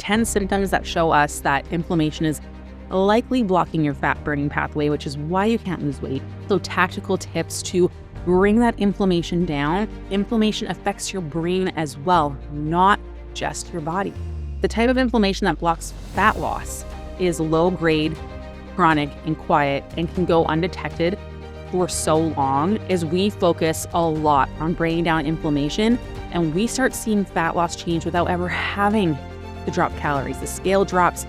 10 symptoms that show us that inflammation is likely blocking your fat burning pathway, which is why you can't lose weight. So tactical tips to bring that inflammation down. Inflammation affects your brain as well, not just your body. The type of inflammation that blocks fat loss is low grade, chronic, and quiet, and can go undetected for so long as we focus a lot on bringing down inflammation, and we start seeing fat loss change without ever having to drop calories. The scale drops.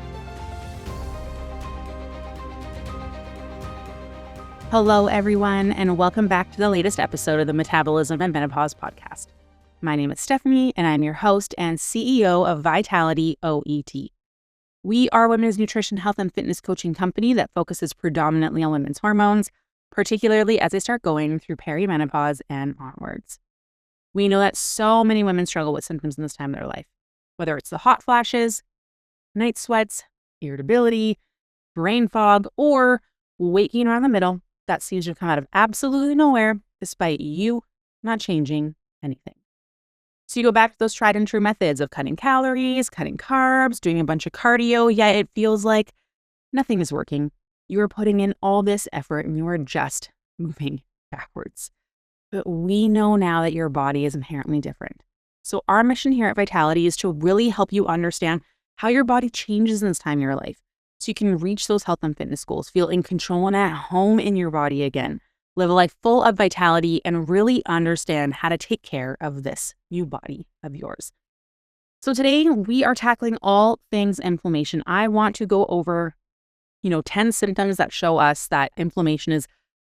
Hello, everyone, and welcome back to the latest episode of the Metabolism and Menopause podcast. My name is Stephanie, and I'm your host and CEO of Vitality OET. We are a women's nutrition, health, and fitness coaching company that focuses predominantly on women's hormones, particularly as they start going through perimenopause and onwards. We know that so many women struggle with symptoms in this time of their life, whether it's the hot flashes, night sweats, irritability, brain fog, or weight gain around the middle that seems to come out of absolutely nowhere despite you not changing anything. So you go back to those tried and true methods of cutting calories, cutting carbs, doing a bunch of cardio, yet it feels like nothing is working. You are putting in all this effort and you are just moving backwards. But we know now that your body is inherently different. So our mission here at Vitality is to really help you understand how your body changes in this time of your life, so you can reach those health and fitness goals, feel in control and at home in your body again, live a life full of vitality, and really understand how to take care of this new body of yours. So today we are tackling all things inflammation. I want to go over, 10 symptoms that show us that inflammation is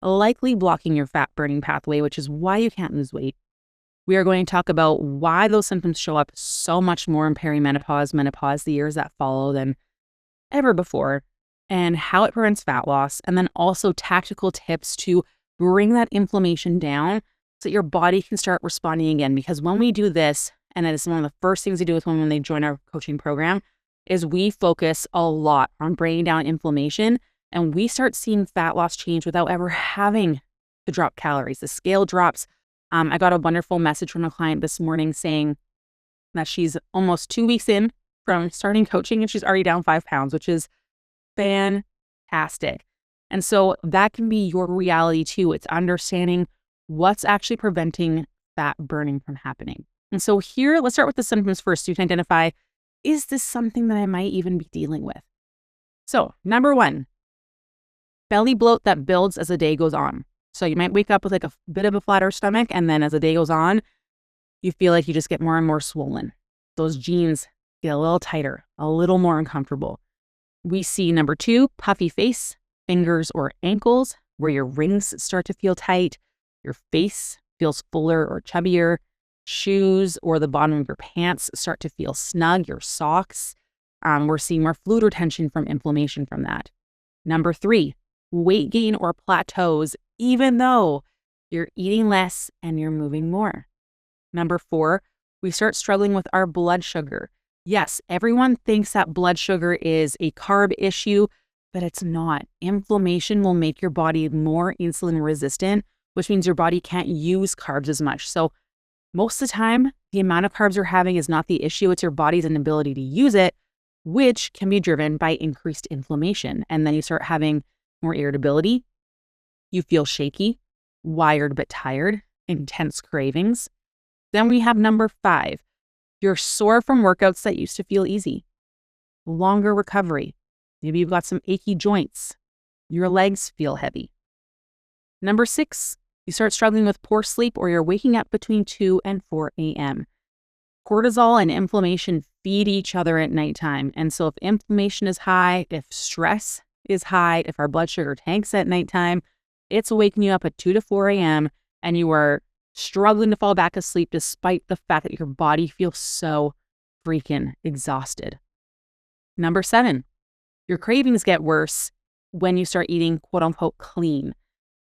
likely blocking your fat burning pathway, which is why you can't lose weight. We are going to talk about why those symptoms show up so much more in perimenopause, menopause, the years that follow than ever before, and how it prevents fat loss, and then also tactical tips to bring that inflammation down so that your body can start responding again. Because when we do this, and it is one of the first things we do with women when they join our coaching program, is we focus a lot on bringing down inflammation, and we start seeing fat loss change without ever having to drop calories. The scale drops. I got a wonderful message from a client this morning saying that she's almost 2 weeks in from starting coaching and she's already down 5 pounds, which is fantastic. And so that can be your reality too. It's understanding what's actually preventing fat burning from happening. And so here, let's start with the symptoms first. So you can identify, is this something that I might even be dealing with? So number 1, belly bloat that builds as the day goes on. So you might wake up with like a bit of a flatter stomach, and then as the day goes on, you feel like you just get more and more swollen. Those jeans get a little tighter, a little more uncomfortable. We see number 2, puffy face, fingers or ankles, where your rings start to feel tight, your face feels fuller or chubbier, shoes or the bottom of your pants start to feel snug, your socks. We're seeing more fluid retention from inflammation from that. Number 3, weight gain or plateaus, even though you're eating less and you're moving more. Number 4, we start struggling with our blood sugar. Yes, everyone thinks that blood sugar is a carb issue, but it's not. Inflammation will make your body more insulin resistant, which means your body can't use carbs as much. So most of the time, the amount of carbs you're having is not the issue. It's your body's inability to use it, which can be driven by increased inflammation. And then you start having more irritability. You feel shaky, wired but tired, intense cravings. Then we have number 5. You're sore from workouts that used to feel easy. Longer recovery. Maybe you've got some achy joints. Your legs feel heavy. Number 6, you start struggling with poor sleep, or you're waking up between 2 and 4 a.m. Cortisol and inflammation feed each other at nighttime. And so if inflammation is high, if stress is high, if our blood sugar tanks at nighttime, it's waking you up at 2 to 4 a.m. and you are struggling to fall back asleep despite the fact that your body feels so freaking exhausted. Number 7, your cravings get worse when you start eating quote unquote clean.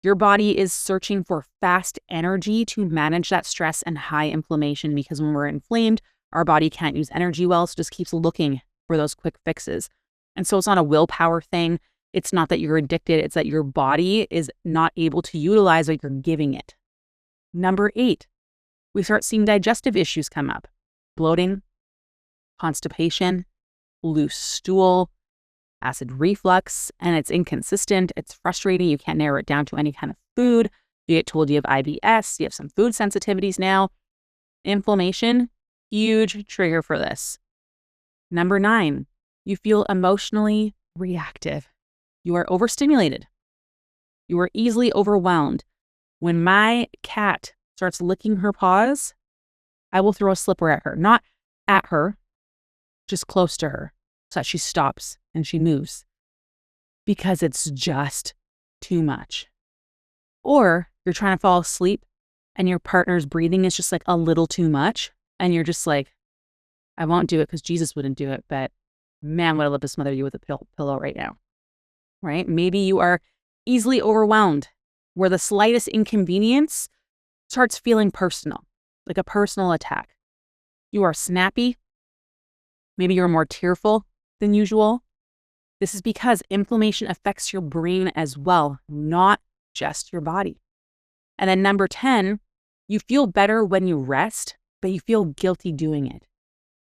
Your body is searching for fast energy to manage that stress and high inflammation, because when we're inflamed, our body can't use energy well, so it just keeps looking for those quick fixes. And so it's not a willpower thing. It's not that you're addicted. It's that your body is not able to utilize what you're giving it. Number 8, we start seeing digestive issues come up. Bloating, constipation, loose stool, acid reflux, and it's inconsistent. It's frustrating. You can't narrow it down to any kind of food. You get told you have IBS. You have some food sensitivities now. Inflammation, huge trigger for this. Number 9, you feel emotionally reactive. You are overstimulated. You are easily overwhelmed. When my cat starts licking her paws, I will throw a slipper at her. Not at her, just close to her, so that she stops and she moves. Because it's just too much. Or you're trying to fall asleep and your partner's breathing is just like a little too much. And you're just like, I won't do it because Jesus wouldn't do it. But man, would I love to smother you with a pillow right now. Right? Maybe you are easily overwhelmed, where the slightest inconvenience starts feeling personal, like a personal attack. You are snappy. Maybe you're more tearful than usual. This is because inflammation affects your brain as well, not just your body. And then number 10, you feel better when you rest, but you feel guilty doing it.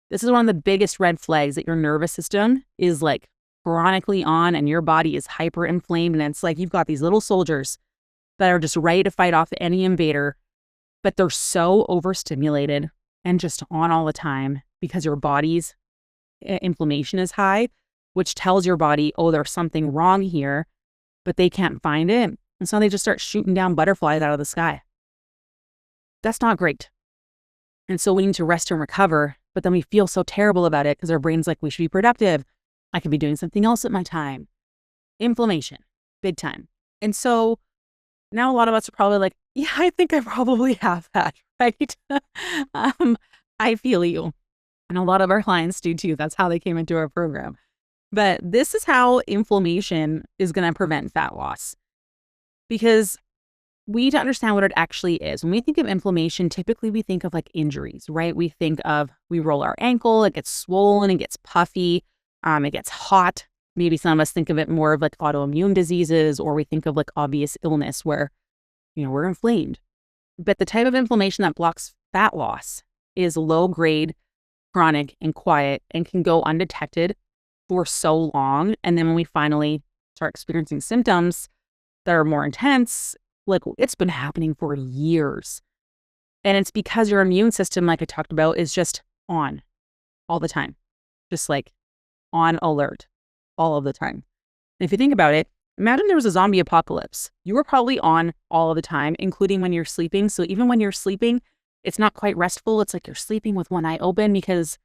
This is one of the biggest red flags, that your nervous system is like chronically on and your body is hyper inflamed. And it's like you've got these little soldiers that are just ready to fight off any invader, but they're so overstimulated and just on all the time because your body's inflammation is high, which tells your body, oh, there's something wrong here, but they can't find it. And so they just start shooting down butterflies out of the sky. That's not great. And so we need to rest and recover, but then we feel so terrible about it because our brain's like, we should be productive. I could be doing something else at my time. Inflammation, big time. And so now a lot of us are probably like, yeah, I think I probably have that, right? I feel you. And a lot of our clients do too. That's how they came into our program. But this is how inflammation is going to prevent fat loss. Because we need to understand what it actually is. When we think of inflammation, typically we think of like injuries, right? We think of, we roll our ankle, it gets swollen, it gets puffy, it gets hot. Maybe some of us think of it more of like autoimmune diseases, or we think of like obvious illness where, we're inflamed. But the type of inflammation that blocks fat loss is low grade, chronic, and quiet, and can go undetected for so long. And then when we finally start experiencing symptoms that are more intense, like it's been happening for years. And it's because your immune system, like I talked about, is just on all the time, just like on alert all of the time. And if you think about it, imagine there was a zombie apocalypse. You were probably on all of the time, including when you're sleeping. So even when you're sleeping, it's not quite restful. It's like you're sleeping with one eye open because,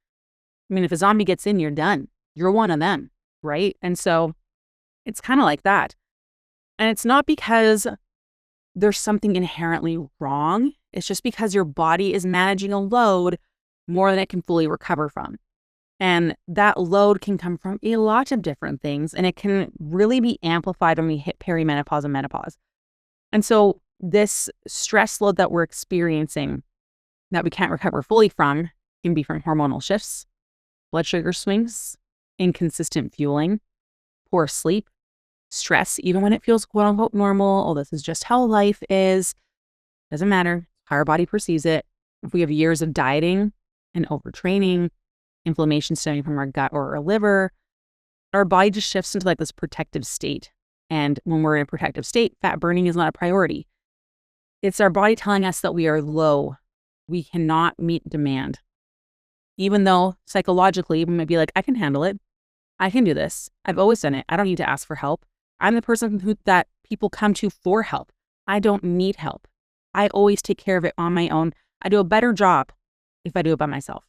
if a zombie gets in, you're done. You're one of them, right? And so it's kind of like that. And it's not because there's something inherently wrong. It's just because your body is managing a load more than it can fully recover from. And that load can come from a lot of different things, and it can really be amplified when we hit perimenopause and menopause. And so this stress load that we're experiencing that we can't recover fully from can be from hormonal shifts, blood sugar swings, inconsistent fueling, poor sleep, stress, even when it feels quote unquote normal. Oh, this is just how life is. Doesn't matter how our body perceives it. If we have years of dieting and overtraining, inflammation stemming from our gut or our liver, our body just shifts into like this protective state. And when we're in a protective state, fat burning is not a priority. It's our body telling us that we are low. We cannot meet demand. Even though psychologically we might be like, I can handle it. I can do this. I've always done it. I don't need to ask for help. I'm the person that people come to for help. I don't need help. I always take care of it on my own. I do a better job if I do it by myself.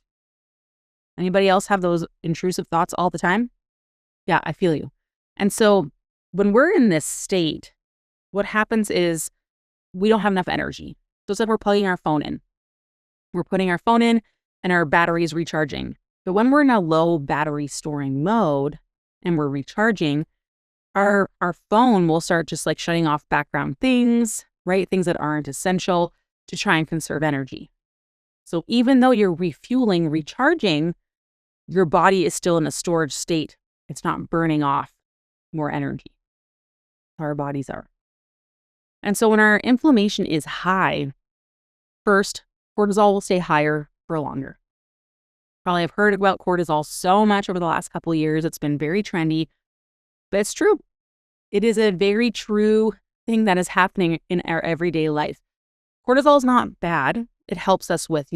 Anybody else have those intrusive thoughts all the time? Yeah, I feel you. And so when we're in this state, what happens is we don't have enough energy. So it's like we're plugging our phone in. We're putting our phone in and our battery is recharging. But when we're in a low battery storing mode and we're recharging, our phone will start just like shutting off background things, right? Things that aren't essential to try and conserve energy. So even though you're refueling, recharging, your body is still in a storage state. It's not burning off more energy. Our bodies are. And so when our inflammation is high, first, cortisol will stay higher for longer. Probably have heard about cortisol so much over the last couple of years. It's been very trendy, but it's true. It is a very true thing that is happening in our everyday life. Cortisol is not bad. It helps us with,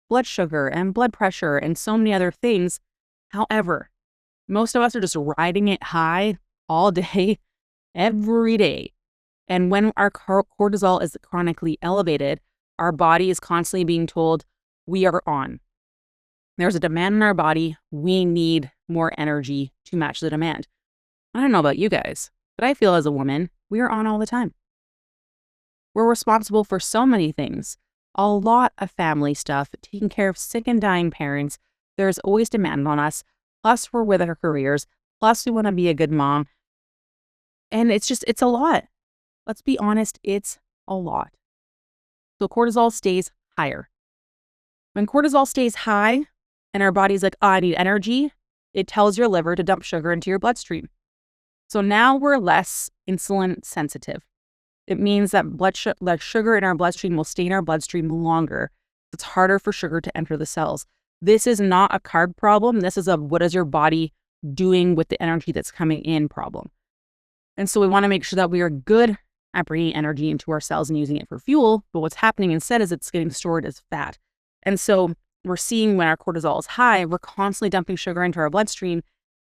blood sugar and blood pressure and so many other things. However, most of us are just riding it high all day, every day. And when our cortisol is chronically elevated, our body is constantly being told we are on. There's a demand in our body. We need more energy to match the demand. I don't know about you guys, but I feel as a woman, we are on all the time. We're responsible for so many things, a lot of family stuff, taking care of sick and dying parents. There's always demand on us. Plus, we're with our careers. Plus, we want to be a good mom. And it's a lot. Let's be honest, it's a lot. So cortisol stays higher. When cortisol stays high and our body's like, I need energy, it tells your liver to dump sugar into your bloodstream. So now we're less insulin sensitive. It means that sugar in our bloodstream will stay in our bloodstream longer. It's harder for sugar to enter the cells. This is not a carb problem. This is a what is your body doing with the energy that's coming in problem. And so we want to make sure that we are good at bringing energy into our cells and using it for fuel. But what's happening instead is it's getting stored as fat. And so we're seeing when our cortisol is high, we're constantly dumping sugar into our bloodstream,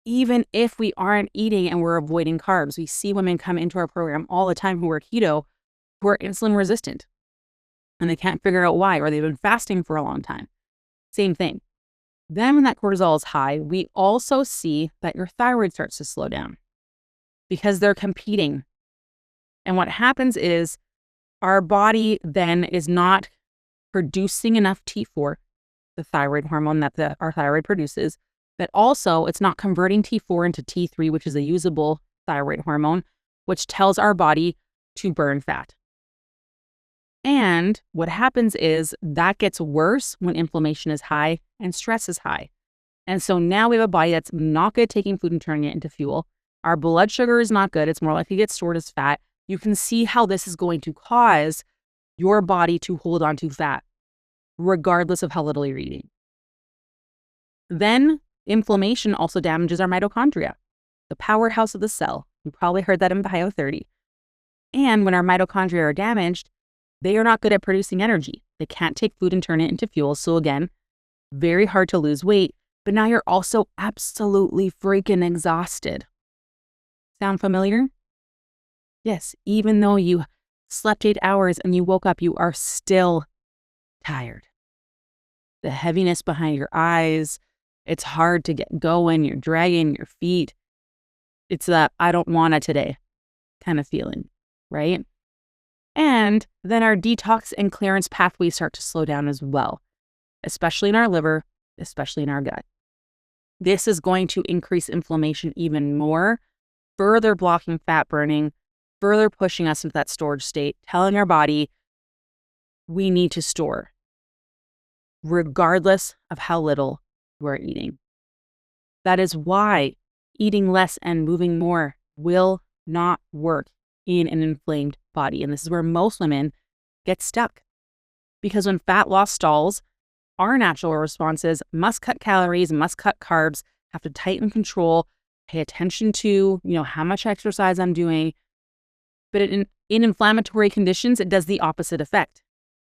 even if we aren't eating and we're avoiding carbs. We see women come into our program all the time who are keto, who are insulin resistant, and they can't figure out why, or they've been fasting for a long time. Same thing. Then when that cortisol is high, we also see that your thyroid starts to slow down because they're competing. And what happens is our body then is not producing enough T4, the thyroid hormone that our thyroid produces, but also it's not converting T4 into T3, which is a usable thyroid hormone, which tells our body to burn fat. And what happens is that gets worse when inflammation is high and stress is high. And so now we have a body that's not good at taking food and turning it into fuel. Our blood sugar is not good. It's more likely to get stored as fat. You can see how this is going to cause your body to hold on to fat, regardless of how little you're eating. Then inflammation also damages our mitochondria, the powerhouse of the cell. You probably heard that in Bio 30. And when our mitochondria are damaged, they are not good at producing energy. They can't take food and turn it into fuel. So again, very hard to lose weight, but now you're also absolutely freaking exhausted. Sound familiar? Yes, even though you slept 8 hours and you woke up, you are still tired. The heaviness behind your eyes, it's hard to get going, you're dragging your feet. It's that I don't want it today kind of feeling, right? And then our detox and clearance pathways start to slow down as well, especially in our liver, especially in our gut. This is going to increase inflammation even more, further blocking fat burning, further pushing us into that storage state, telling our body we need to store, regardless of how little we're eating. That is why eating less and moving more will not work in an inflamed body. And this is where most women get stuck. Because when fat loss stalls, our natural responses must cut calories, must cut carbs, have to tighten control, pay attention to, how much exercise I'm doing. But in inflammatory conditions, it does the opposite effect.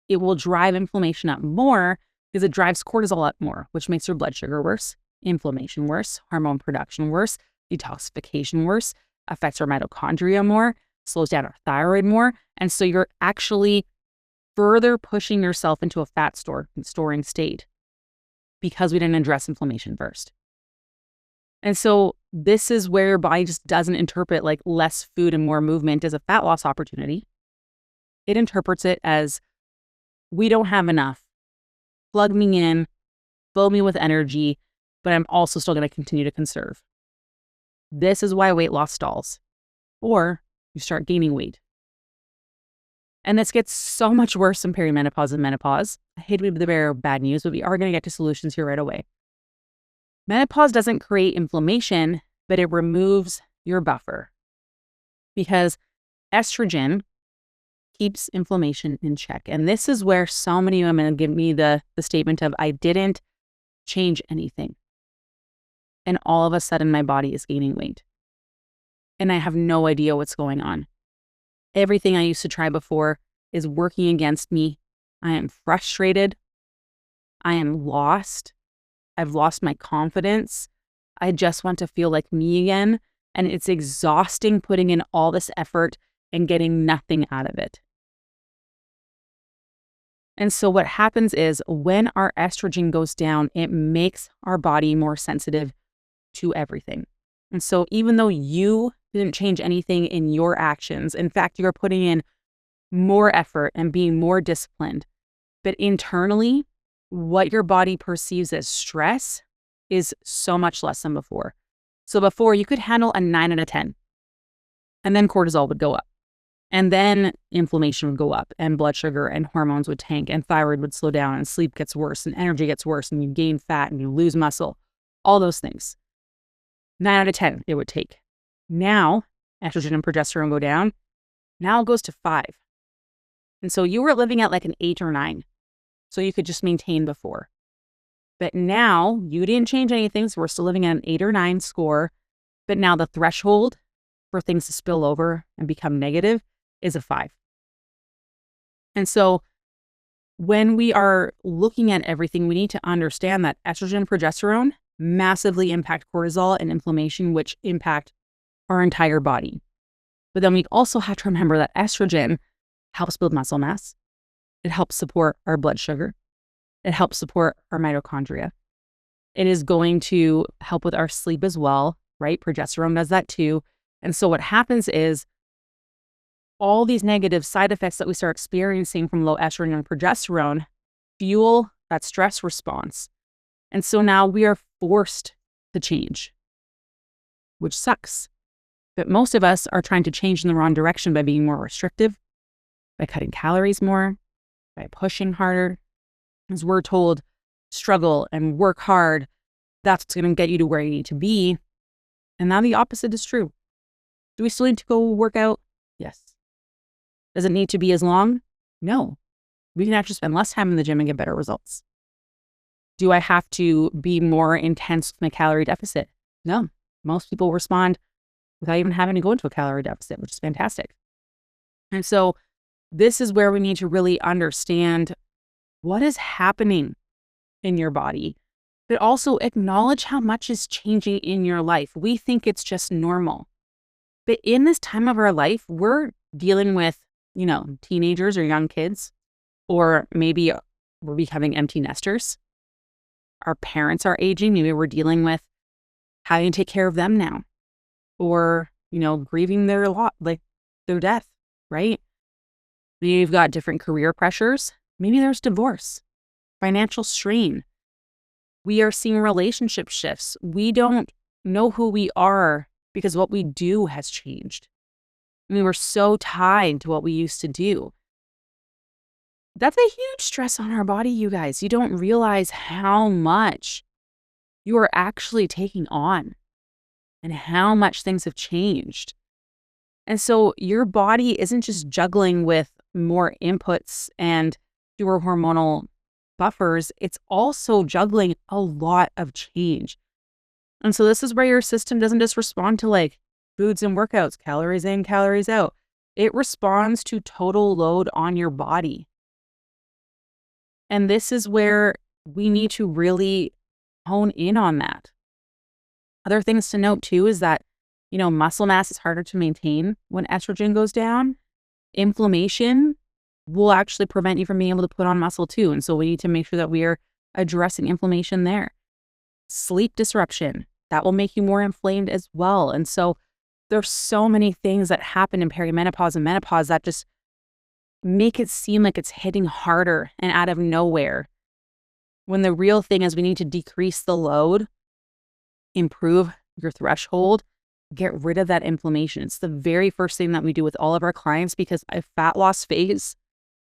It will drive inflammation up more because it drives cortisol up more, which makes your blood sugar worse, inflammation worse, hormone production worse, detoxification worse, affects our mitochondria more, slows down our thyroid more. And so you're actually further pushing yourself into a fat storing state because we didn't address inflammation first. And so this is where your body just doesn't interpret like less food and more movement as a fat loss opportunity. It interprets it as we don't have enough. Plug me in, fill me with energy, but I'm also still going to continue to conserve. This is why weight loss stalls, or you start gaining weight. And this gets so much worse in perimenopause and menopause. I hate to be the bearer of bad news, but we are going to get to solutions here right away. Menopause doesn't create inflammation, but it removes your buffer because estrogen keeps inflammation in check. And this is where so many women give me the statement of, I didn't change anything. And all of a sudden, my body is gaining weight. And I have no idea what's going on. Everything I used to try before is working against me. I am frustrated. I am lost. I've lost my confidence. I just want to feel like me again. And it's exhausting putting in all this effort and getting nothing out of it. And so what happens is when our estrogen goes down, it makes our body more sensitive to everything. And so even though you didn't change anything in your actions, in fact, you're putting in more effort and being more disciplined, but internally, what your body perceives as stress is so much less than before. So before, you could handle a 9 out of 10, and then cortisol would go up. And then inflammation would go up, and blood sugar and hormones would tank, and thyroid would slow down, and sleep gets worse, and energy gets worse, and you gain fat, and you lose muscle, all those things. 9 out of 10 it would take. Now, estrogen and progesterone go down. Now it goes to 5. And so you were living at like an 8 or 9. So you could just maintain before. But now you didn't change anything, so we're still living at an 8 or 9 score. But now the threshold for things to spill over and become negative is a 5. And so when we are looking at everything, we need to understand that estrogen and progesterone massively impact cortisol and inflammation, which impact our entire body. But then we also have to remember that estrogen helps build muscle mass. It helps support our blood sugar. It helps support our mitochondria. It is going to help with our sleep as well, right? Progesterone does that too. And so what happens is all these negative side effects that we start experiencing from low estrogen and progesterone fuel that stress response. And so now we are forced to change, which sucks. But most of us are trying to change in the wrong direction by being more restrictive, by cutting calories more, by pushing harder. As we're told, struggle and work hard, that's what's going to get you to where you need to be. And now the opposite is true. Do we still need to go work out? Yes. Does it need to be as long? No. We can actually spend less time in the gym and get better results. Do I have to be more intense with my calorie deficit? No. Most people respond without even having to go into a calorie deficit, which is fantastic. And so this is where we need to really understand what is happening in your body, but also acknowledge how much is changing in your life. We think it's just normal. But in this time of our life, we're dealing with, teenagers or young kids, or maybe we're becoming empty nesters. Our parents are aging. Maybe we're dealing with having to take care of them now, or, grieving their their death, right? Maybe you've got different career pressures. Maybe there's divorce, financial strain. We are seeing relationship shifts. We don't know who we are because what we do has changed. We were so tied to what we used to do. That's a huge stress on our body, you guys. You don't realize how much you are actually taking on and how much things have changed. And so your body isn't just juggling with more inputs and fewer hormonal buffers, it's also juggling a lot of change. And so this is where your system doesn't just respond to foods and workouts, calories in, calories out. It responds to total load on your body. And this is where we need to really hone in on that. Other things to note too is that, muscle mass is harder to maintain when estrogen goes down. Inflammation will actually prevent you from being able to put on muscle too. And so we need to make sure that we are addressing inflammation there. Sleep disruption, that will make you more inflamed as well. And so there's so many things that happen in perimenopause and menopause that just make it seem like it's hitting harder and out of nowhere. When the real thing is we need to decrease the load, improve your threshold, get rid of that inflammation. It's the very first thing that we do with all of our clients because a fat loss phase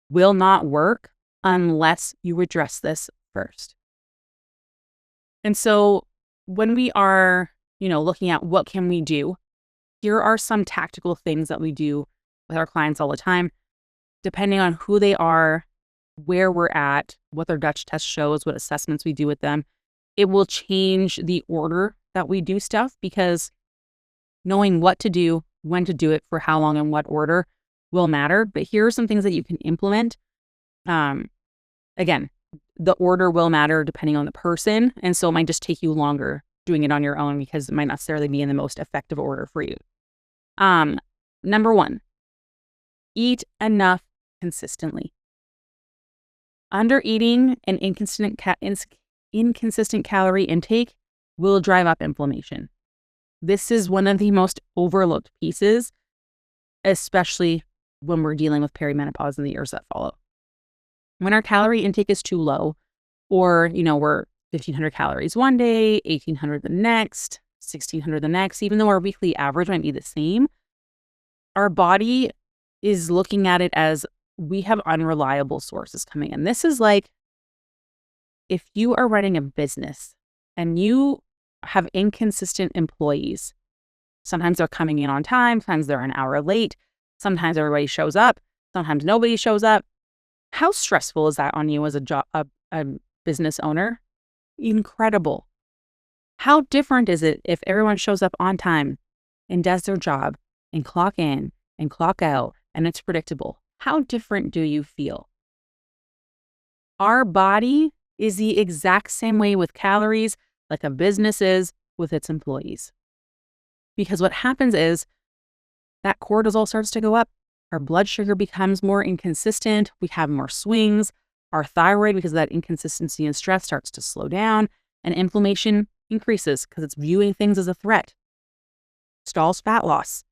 will not work unless you address this first. And so when we are, looking at what can we do, here are some tactical things that we do with our clients all the time, depending on who they are, where we're at, what their Dutch test shows, what assessments we do with them. it will change the order that we do stuff, because knowing what to do, when to do it, for how long, and what order will matter. But here are some things that you can implement. Again, the order will matter depending on the person. And so it might just take you longer doing it on your own because it might not necessarily be in the most effective order for you. Number one, eat enough consistently. Under-eating and inconsistent calorie intake will drive up inflammation. This is one of the most overlooked pieces, especially when we're dealing with perimenopause in the years that follow. When our calorie intake is too low, or, we're 1,500 calories one day, 1,800 the next, 1,600 the next, even though our weekly average might be the same, our body is looking at it as we have unreliable sources coming in. This is like if you are running a business and you have inconsistent employees. Sometimes they're coming in on time, sometimes they're an hour late, sometimes everybody shows up, sometimes nobody shows up. How stressful is that on you as a business owner? Incredible. How different is it if everyone shows up on time and does their job and clock in and clock out and it's predictable? How different do you feel? Our body is the exact same way with calories like a business is with its employees. Because what happens is that cortisol starts to go up. Our blood sugar becomes more inconsistent. We have more swings. Our thyroid, because of that inconsistency and stress, starts to slow down, and inflammation increases because it's viewing things as a threat. Stalls fat loss.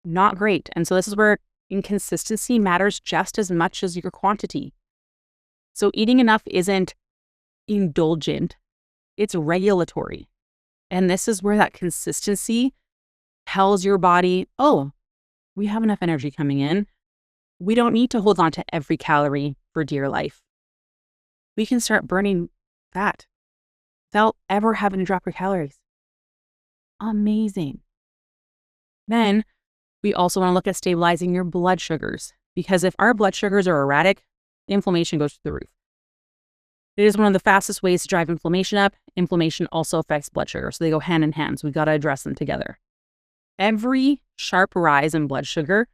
Not great. And so this is where inconsistency matters just as much as your quantity. So eating enough isn't indulgent, it's regulatory. And this is where that consistency tells your body, oh, we have enough energy coming in. We don't need to hold on to every calorie for dear life. We can start burning fat without ever having to drop your calories. Amazing. Then we also want to look at stabilizing your blood sugars, because if our blood sugars are erratic, inflammation goes through the roof. It is one of the fastest ways to drive inflammation up. Inflammation also affects blood sugar, so they go hand in hand. So we got to address them together. Every sharp rise in blood sugar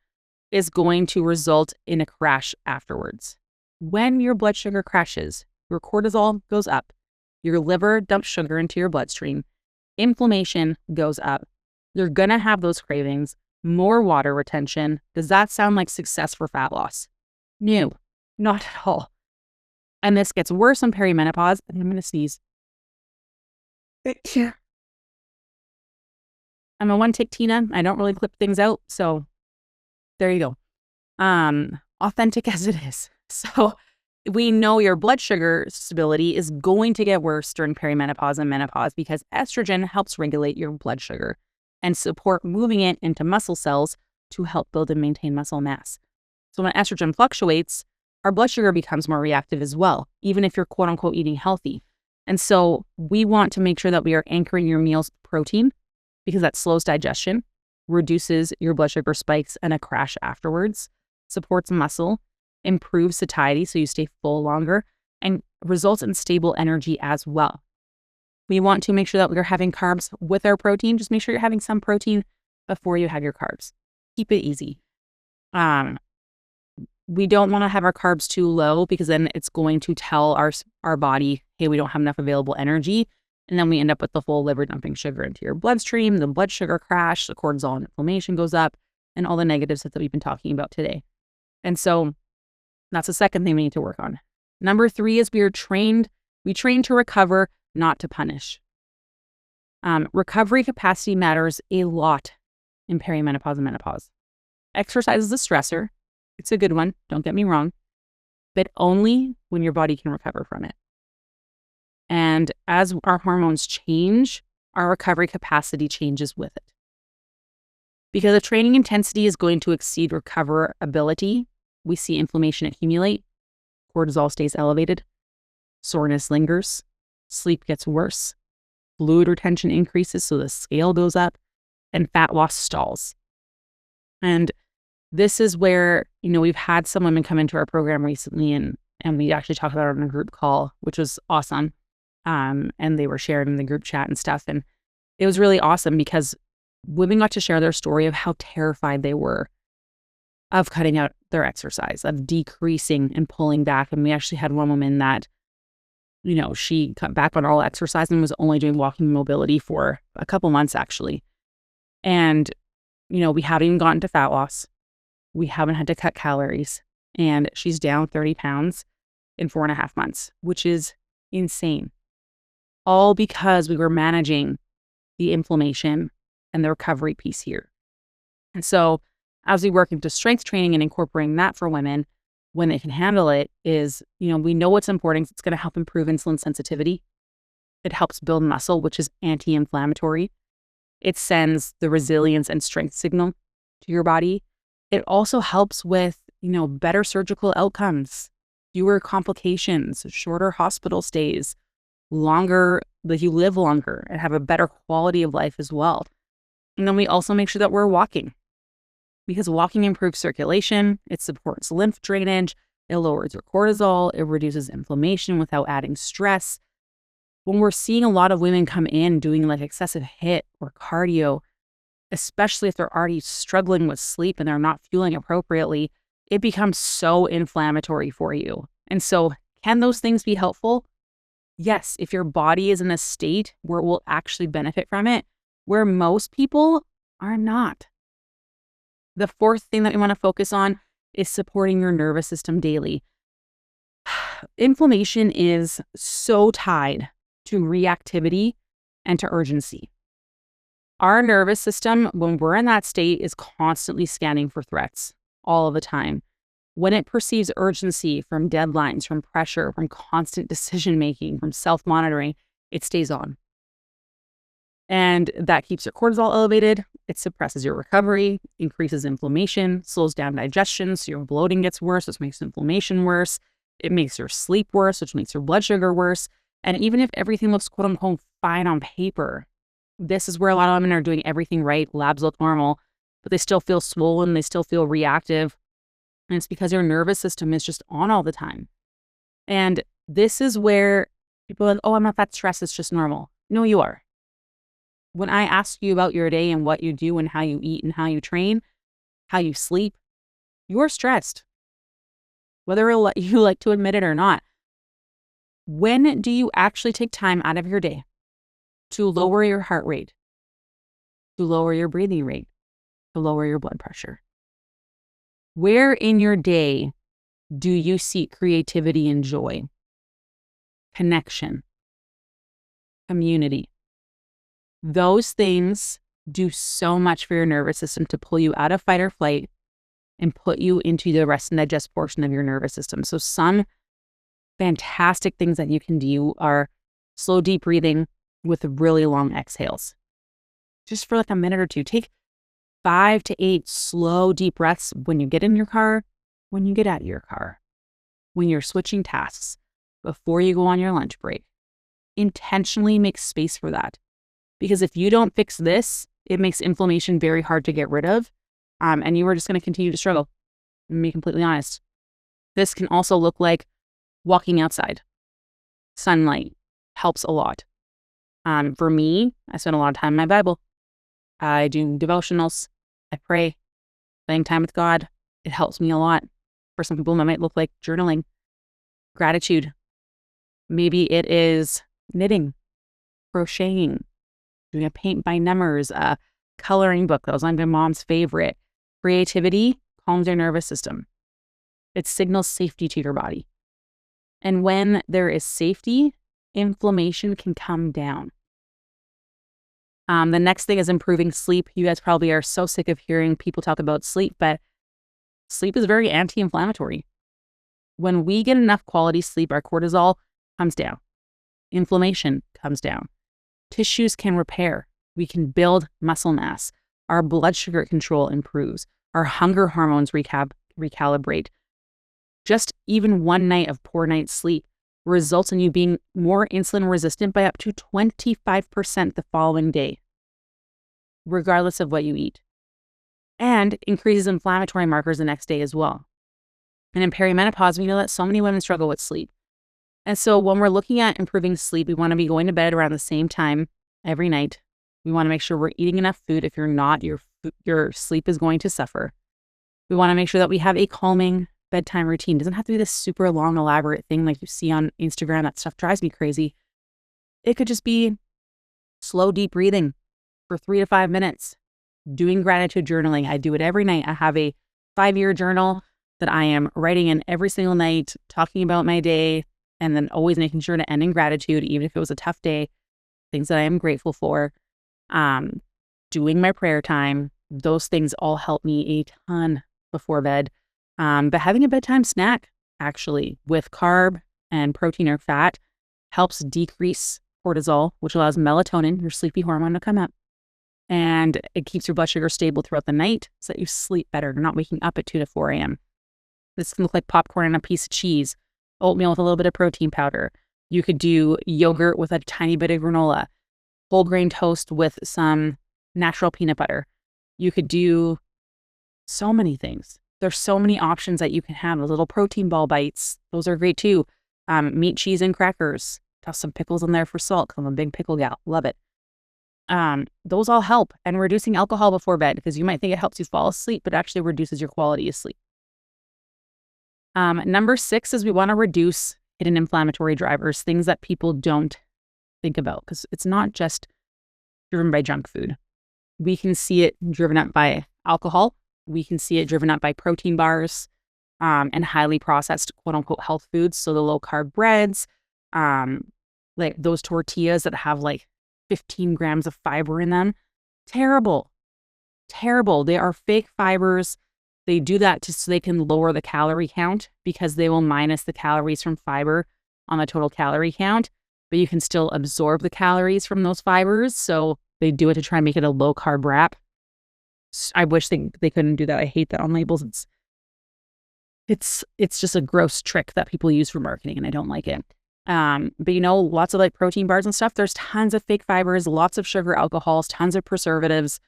is going to result in a crash afterwards. When your blood sugar crashes, your cortisol goes up, your liver dumps sugar into your bloodstream, inflammation goes up. You're going to have those cravings, more water retention. Does that sound like success for fat loss? No, not at all. And this gets worse in perimenopause. And I'm going to sneeze. I'm a one-take Tina. I don't really clip things out. So there you go. Authentic as it is. So we know your blood sugar stability is going to get worse during perimenopause and menopause because estrogen helps regulate your blood sugar and support moving it into muscle cells to help build and maintain muscle mass. So when estrogen fluctuates, our blood sugar becomes more reactive as well, even if you're quote unquote eating healthy. And so we want to make sure that we are anchoring your meals with protein because that slows digestion, reduces your blood sugar spikes and a crash afterwards, supports muscle, improves satiety so you stay full longer, and results in stable energy as well. We want to make sure that we're having carbs with our protein. Just make sure you're having some protein before you have your carbs. Keep it easy. We don't want to have our carbs too low because then it's going to tell our body, hey, we don't have enough available energy. And then we end up with the full liver dumping sugar into your bloodstream, the blood sugar crash, the cortisol and inflammation goes up, and all the negatives that we've been talking about today. And so that's the second thing we need to work on. Number 3 is we train to recover, not to punish. Recovery capacity matters a lot in perimenopause and menopause. Exercise is a stressor. It's a good one, don't get me wrong, but only when your body can recover from it. And as our hormones change, our recovery capacity changes with it. Because if training intensity is going to exceed recoverability, we see inflammation accumulate, cortisol stays elevated, soreness lingers, sleep gets worse, fluid retention increases, so the scale goes up, and fat loss stalls. And this is where, we've had some women come into our program recently and we actually talked about it on a group call, which was awesome. and they were shared in the group chat and stuff. And it was really awesome because women got to share their story of how terrified they were of cutting out their exercise, of decreasing and pulling back. And we actually had one woman that, she cut back on all exercise and was only doing walking mobility for a couple months, actually. And, we haven't even gotten to fat loss. We haven't had to cut calories. And she's down 30 pounds in 4.5 months, which is insane. All because we were managing the inflammation and the recovery piece here. And so as we work into strength training and incorporating that for women, when they can handle it, is, we know what's important. It's going to help improve insulin sensitivity. It helps build muscle, which is anti-inflammatory. It sends the resilience and strength signal to your body. It also helps with, better surgical outcomes, fewer complications, shorter hospital stays, longer, that you live longer and have a better quality of life as well. And then we also make sure that we're walking, because walking improves circulation, it supports lymph drainage, it lowers your cortisol, it reduces inflammation without adding stress. When we're seeing a lot of women come in doing like excessive HIIT or cardio, especially if they're already struggling with sleep and they're not fueling appropriately, it becomes so inflammatory for you. And so can those things be helpful? Yes, if your body is in a state where it will actually benefit from it, where most people are not. The fourth thing that we want to focus on is supporting your nervous system daily. Inflammation is so tied to reactivity and to urgency. Our nervous system, when we're in that state, is constantly scanning for threats all of the time. When it perceives urgency from deadlines, from pressure, from constant decision-making, from self-monitoring, it stays on. And that keeps your cortisol elevated. It suppresses your recovery, increases inflammation, slows down digestion, so your bloating gets worse, which makes inflammation worse. It makes your sleep worse, which makes your blood sugar worse. And even if everything looks quote unquote fine on paper, this is where a lot of women are doing everything right. Labs look normal, but they still feel swollen. They still feel reactive. And it's because your nervous system is just on all the time. And this is where people are like, oh, I'm not that stressed. It's just normal. No, you are. When I ask you about your day and what you do and how you eat and how you train, how you sleep, you're stressed, whether you like to admit it or not. When do you actually take time out of your day to lower your heart rate, to lower your breathing rate, to lower your blood pressure? Where in your day do you seek creativity and joy, connection, community? Those things do so much for your nervous system to pull you out of fight or flight and put you into the rest and digest portion of your nervous system. So some fantastic things that you can do are slow, deep breathing with really long exhales. Just for like a minute or two. Take 5 to 8 slow, deep breaths when you get in your car, when you get out of your car, when you're switching tasks, before you go on your lunch break. Intentionally make space for that. Because if you don't fix this, it makes inflammation very hard to get rid of. And you are just going to continue to struggle. To be completely honest. This can also look like walking outside. Sunlight helps a lot. For me, I spend a lot of time in my Bible. I do devotionals. I pray. Spending time with God. It helps me a lot. For some people, it might look like journaling. Gratitude. Maybe it is knitting, crocheting, doing a paint by numbers, a coloring book. That was my mom's favorite. Creativity calms your nervous system. It signals safety to your body. And when there is safety, inflammation can come down. The next thing is improving sleep. You guys probably are so sick of hearing people talk about sleep, but sleep is very anti-inflammatory. When we get enough quality sleep, our cortisol comes down. Inflammation comes down. Tissues can repair. We can build muscle mass. Our blood sugar control improves. Our hunger hormones recalibrate. Just even one night of poor night's sleep results in you being more insulin resistant by up to 25% the following day, regardless of what you eat, and increases inflammatory markers the next day as well. And in perimenopause, we know that so many women struggle with sleep. And so when we're looking at improving sleep, we want to be going to bed around the same time every night. We want to make sure we're eating enough food. If you're not, your sleep is going to suffer. We want to make sure that we have a calming bedtime routine. It doesn't have to be this super long, elaborate thing like you see on Instagram. That stuff drives me crazy. It could just be slow, deep breathing for 3 to 5 minutes, doing gratitude journaling. I do it every night. I have a 5-year journal that I am writing in every single night, talking about my day, and then always making sure to end in gratitude, even if it was a tough day, things that I am grateful for. Doing my prayer time. Those things all help me a ton before bed. But having a bedtime snack, actually, with carb and protein or fat helps decrease cortisol, which allows melatonin, your sleepy hormone, to come up. And it keeps your blood sugar stable throughout the night so that you sleep better. You're not waking up at 2 to 4 a.m. This can look like popcorn and a piece of cheese, oatmeal with a little bit of protein powder. You could do yogurt with a tiny bit of granola, whole grain toast with some natural peanut butter. You could do so many things. There's so many options that you can have. Those little protein ball bites, those are great too. Meat, cheese, and crackers. Toss some pickles in there for salt, because I'm a big pickle gal. Love it. Those all help. And reducing alcohol before bed, because you might think it helps you fall asleep, but actually reduces your quality of sleep. Number 6 is we want to reduce hidden inflammatory drivers, things that people don't think about, because it's not just driven by junk food. We can see it driven up by alcohol. We can see it driven up by protein bars and highly processed, quote unquote, health foods. So the low carb breads, like those tortillas that have like 15 grams of fiber in them. Terrible. Terrible. They are fake fibers. They do that just so they can lower the calorie count, because they will minus the calories from fiber on the total calorie count, but you can still absorb the calories from those fibers. So they do it to try and make it a low carb wrap. I wish they couldn't do that. I hate that on labels. It's just a gross trick that people use for marketing, and I don't like it. But lots of like protein bars and stuff, there's tons of fake fibers, lots of sugar, alcohols, tons of preservatives.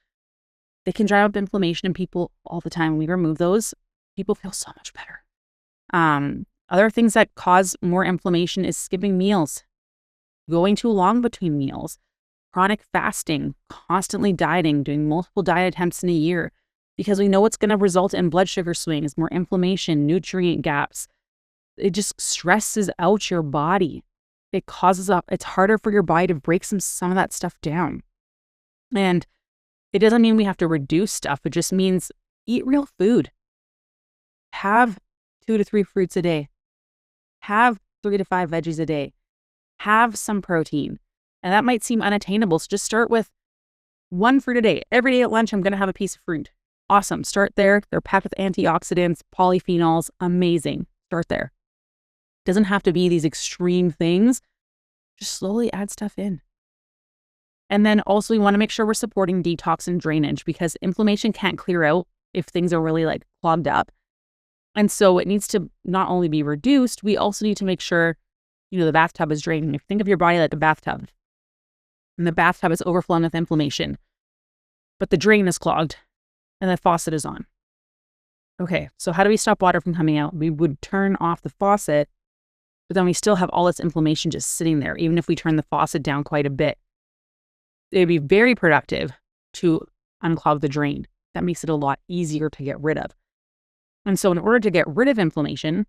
They can drive up inflammation in people all the time. When we remove those, people feel so much better. Other things that cause more inflammation is skipping meals, going too long between meals, chronic fasting, constantly dieting, doing multiple diet attempts in a year, because we know it's going to result in blood sugar swings, more inflammation, nutrient gaps. It just stresses out your body. It's harder for your body to break some of that stuff down. And it doesn't mean we have to reduce stuff. It just means eat real food. Have 2 to 3 fruits a day. Have 3 to 5 veggies a day. Have some protein. And that might seem unattainable. So just start with 1 fruit a day. Every day at lunch, I'm going to have a piece of fruit. Awesome. Start there. They're packed with antioxidants, polyphenols. Amazing. Start there. It doesn't have to be these extreme things. Just slowly add stuff in. And then also we want to make sure we're supporting detox and drainage, because inflammation can't clear out if things are really like clogged up. And so it needs to not only be reduced, we also need to make sure, the bathtub is draining. If you think of your body like a bathtub, and the bathtub is overflowing with inflammation, but the drain is clogged and the faucet is on. Okay, so how do we stop water from coming out? We would turn off the faucet, but then we still have all this inflammation just sitting there, even if we turn the faucet down quite a bit. It'd be very productive to unclog the drain. That makes it a lot easier to get rid of. And so in order to get rid of inflammation,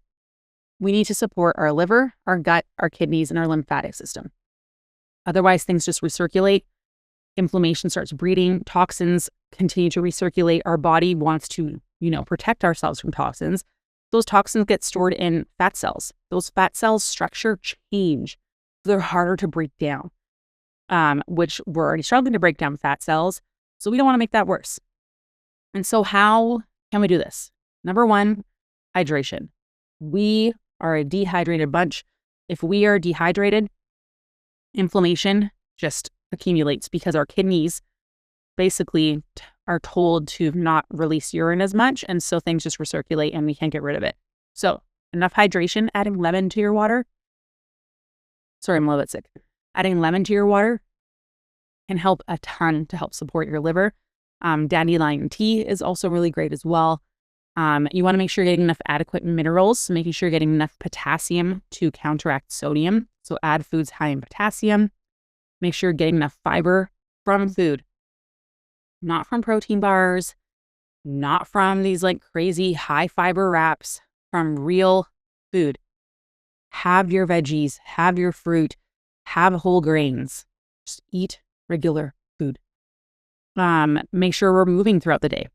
we need to support our liver, our gut, our kidneys, and our lymphatic system. Otherwise, things just recirculate. Inflammation starts breeding. Toxins continue to recirculate. Our body wants to, protect ourselves from toxins. Those toxins get stored in fat cells. Those fat cells structure change. They're harder to break down, which we're already struggling to break down fat cells. So we don't want to make that worse. And so how can we do this? Number 1, hydration. We are a dehydrated bunch. If we are dehydrated, inflammation just accumulates, because our kidneys basically are told to not release urine as much. And so things just recirculate and we can't get rid of it. So enough hydration, adding lemon to your water. Sorry, I'm a little bit sick. Adding lemon to your water can help a ton to help support your liver. Dandelion tea is also really great as well. You want to make sure you're getting enough adequate minerals, so making sure you're getting enough potassium to counteract sodium. So add foods high in potassium. Make sure you're getting enough fiber from food, not from protein bars, not from these like crazy high fiber wraps, from real food. Have your veggies, have your fruit, have whole grains. Just eat regular food. Make sure we're moving throughout the day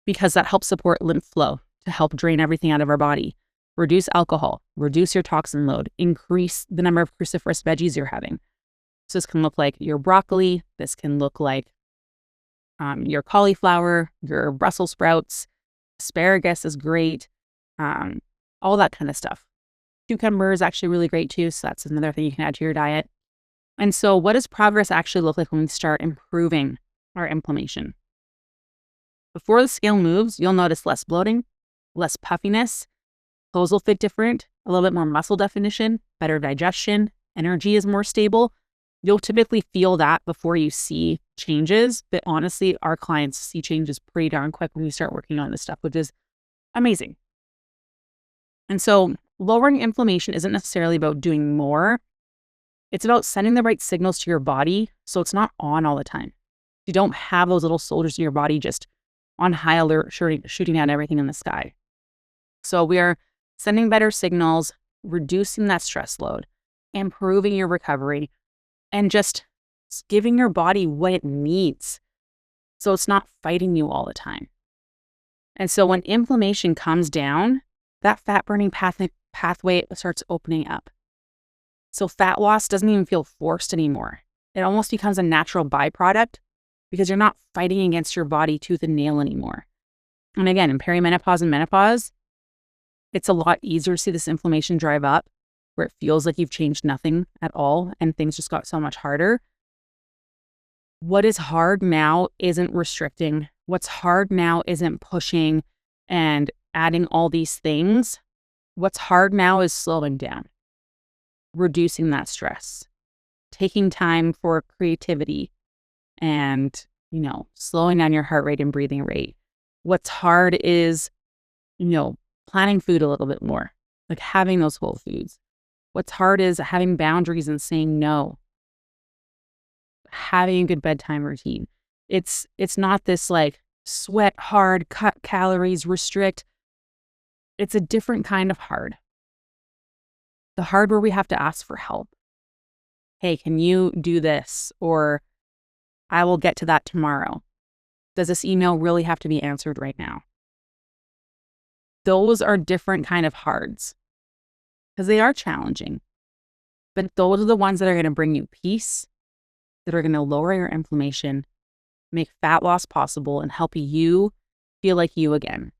because that helps support lymph flow to help drain everything out of our body. Reduce alcohol, reduce your toxin load, increase the number of cruciferous veggies you're having. So this can look like your broccoli. This can look like your cauliflower, your Brussels sprouts. Asparagus is great. All that kind of stuff. Cucumber is actually really great too. So that's another thing you can add to your diet. And so what does progress actually look like when we start improving our inflammation? Before the scale moves, you'll notice less bloating, less puffiness. Clothes will fit different, a little bit more muscle definition, better digestion, energy is more stable. You'll typically feel that before you see changes, but honestly, our clients see changes pretty darn quick when we start working on this stuff, which is amazing. And so lowering inflammation isn't necessarily about doing more. It's about sending the right signals to your body so it's not on all the time. You don't have those little soldiers in your body just on high alert shooting at everything in the sky. So we are sending better signals, reducing that stress load, improving your recovery, and just giving your body what it needs so it's not fighting you all the time. And so when inflammation comes down, that fat burning pathway starts opening up. So fat loss doesn't even feel forced anymore. It almost becomes a natural byproduct because you're not fighting against your body tooth and nail anymore. And again, in perimenopause and menopause, it's a lot easier to see this inflammation drive up where it feels like you've changed nothing at all and things just got so much harder. What is hard now isn't restricting. What's hard now isn't pushing and adding all these things. What's hard now is slowing down, reducing that stress, taking time for creativity and, slowing down your heart rate and breathing rate. What's hard is, planning food a little bit more, like having those whole foods. What's hard is having boundaries and saying no, having a good bedtime routine. It's not this like sweat hard, cut calories, restrict. It's a different kind of hard. The hard where we have to ask for help. Hey, can you do this? Or I will get to that tomorrow. Does this email really have to be answered right now? Those are different kind of hards because they are challenging. But those are the ones that are going to bring you peace, that are going to lower your inflammation, make fat loss possible, and help you feel like you again.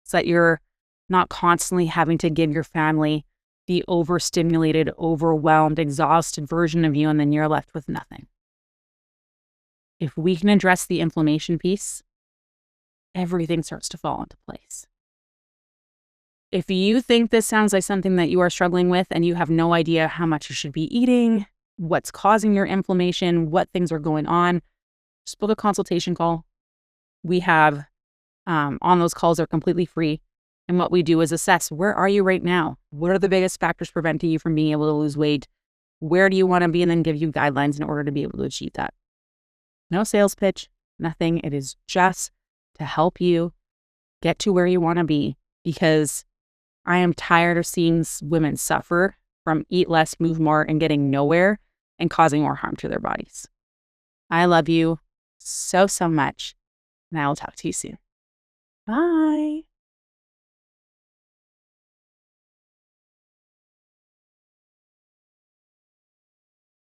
So that you're not constantly having to give your family the overstimulated, overwhelmed, exhausted version of you, and then you're left with nothing. If we can address the inflammation piece, everything starts to fall into place. If you think this sounds like something that you are struggling with and you have no idea how much you should be eating, what's causing your inflammation, what things are going on, just book a consultation call. We have on those calls are completely free. And what we do is assess, where are you right now? What are the biggest factors preventing you from being able to lose weight? Where do you want to be? And then give you guidelines in order to be able to achieve that. No sales pitch, nothing. It is just to help you get to where you want to be, because I am tired of seeing women suffer from eat less, move more, and getting nowhere and causing more harm to their bodies. I love you so, so much, and I will talk to you soon. Bye.